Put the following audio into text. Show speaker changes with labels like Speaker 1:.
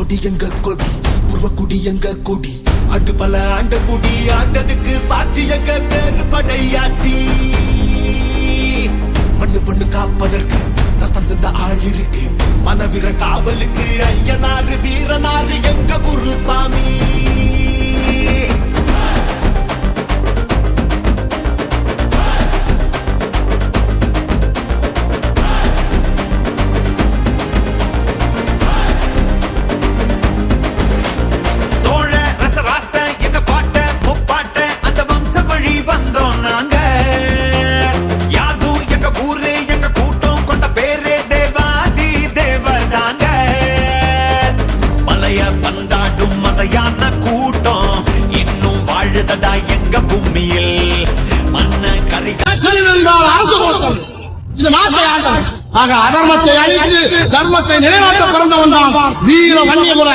Speaker 1: கொடி எங்க கொடி உருவக்குடி எங்க கொடி ஆண்டு பல ஆண்ட குடி ஆண்டதுக்கு சாட்சி எங்க பேரு படையாச்சி மண்ணு பொண்ணு காப்பதற்கு ரத்தம் தந்த ஆள் இருக்கு மனவீர காவலுக்கு ஐயனாறு வீரனாறு எங்க குருசாமி எங்க பூமியில் மண்ண கறி
Speaker 2: அரசு கோஷம் இது நாட்டை ஆட்டம் ஆக அதர்மத்தை அழித்து தர்மத்தை நிலைநாட்ட பிறந்தவன் தான் வீர வன்னியகுல